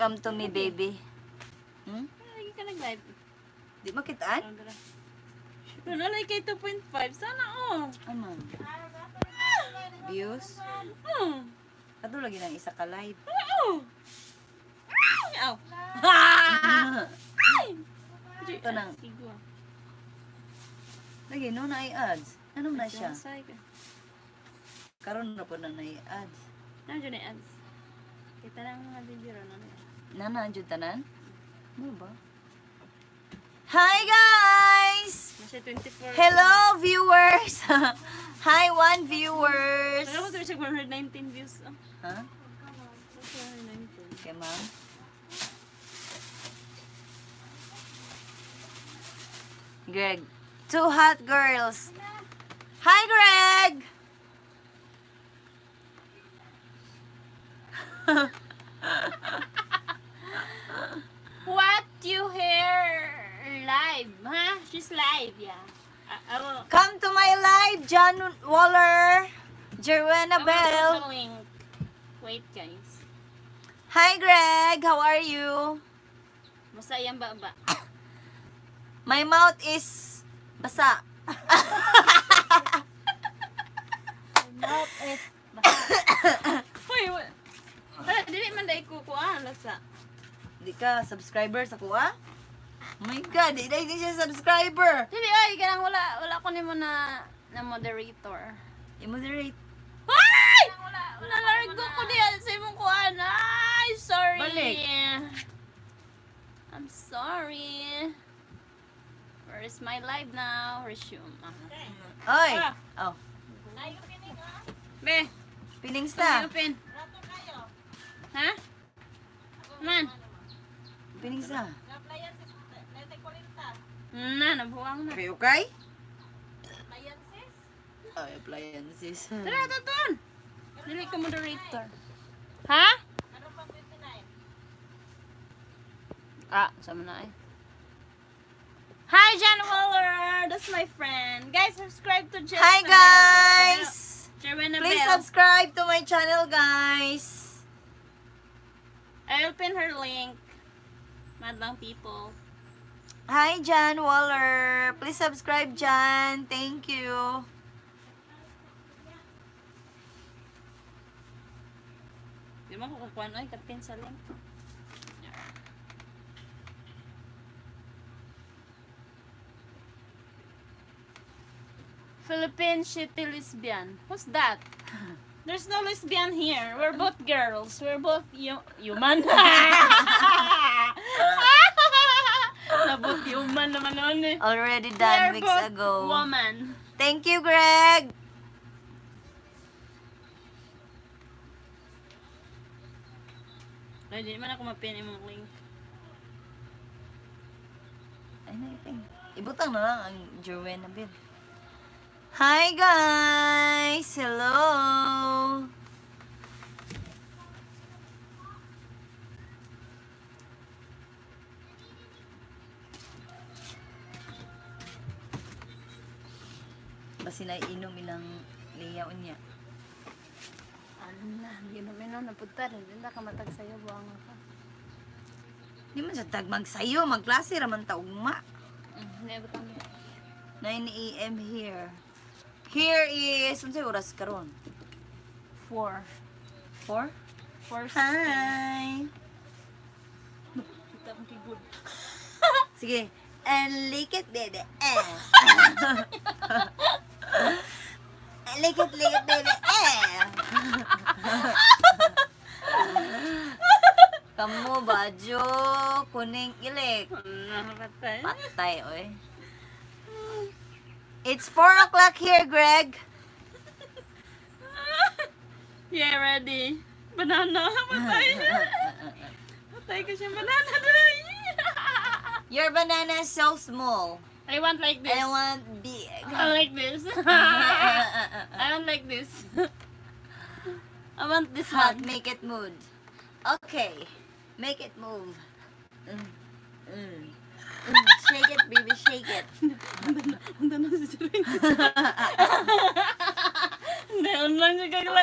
Come to me, baby. Hmm? Lagi ka nag-live. Di makitaan? Ano, like kay 2.5. Sana, oh. Ano? Views? Oh. Ato lagi ng isa ka live. Oh. Ow. Ito nang. Lagi, no na ads. Ano na siya? Karon na po na ads. Nandiyo na ads. Kita lang mga video na. Nana, dyan tanan? Ano ba? Hi, guys! Nasa 24. Hello, viewers! Hi, one viewers! Pero ko siya 119 views. Oh. Ha? 119. Okay, ma'am. Greg. Two hot girls. Hi, Greg! What you hear live, huh? She's live, yeah. Come to my live, John Waller, Jerwena Bell. Wait, guys. Hi, Greg. How are you? Masayang ba? My mouth is basa. Mouth is Hoy, dili man dai ko lasa. Di ka subscriber sa kuha? Oh my God, di siya subscriber. Dili ay ganang wala ko nimo na moderator. I-moderate. Ay! Wala largo ko diyan sa imong kuan. Ay, sorry. Balik. I'm sorry. Where is my live now? Resume. Oy. Ah. Oh. Be, Feelings na. open. Ha? Man. Feelings na. Nabuwang na. Okay, okay? Ay, appliances. Tara, tatun. Dili ka moderator. Ha? Sama na eh. Hi, Jan Waller. That's my friend. Guys, subscribe to Jan. Hi, guys! Jerwena Please Bell. subscribe to my channel, guys. I'll pin her link. Madlang people. Hi, John Waller. Please subscribe, John. Thank you. Di mo ko kakuan oy, kapin sa link. Philippine shitty lesbian. Who's that? There's no lesbian here. We're both girls. We're both human. Nabot human naman nun eh. Already We're done weeks both ago. woman. Thank you, Greg. Ay, di man ako mapin imong link. Ay, naipin. Ibutang na lang ang Jerwena Bell. Hi, guys! Hello! Basi na inom ilang liyaw niya. Ano na, ginuminom na punta rin. Hindi ka matag sa'yo, buwang ako. Di man siya tagmag sayo, magklase raman taugma. Hindi, butang niya. 9 a.m. here. Here is, unsay oras karon? 4. 4? 4. Hi! Kita mo kigod. Sige. And lick it, baby. And lick it, baby. Kamu baju kuning ilik. Nakakatay. Patay, oy. It's 4 o'clock here, Greg. Yeah, ready. Banana. Patay na. Patay ka siya. Banana dali. Your banana is so small. I want like this. I want big. I like this. I want like this. I want this Hot, one. make it move. Okay. Make it move. Shake it, baby, shake it. Hindi, online siya kagla.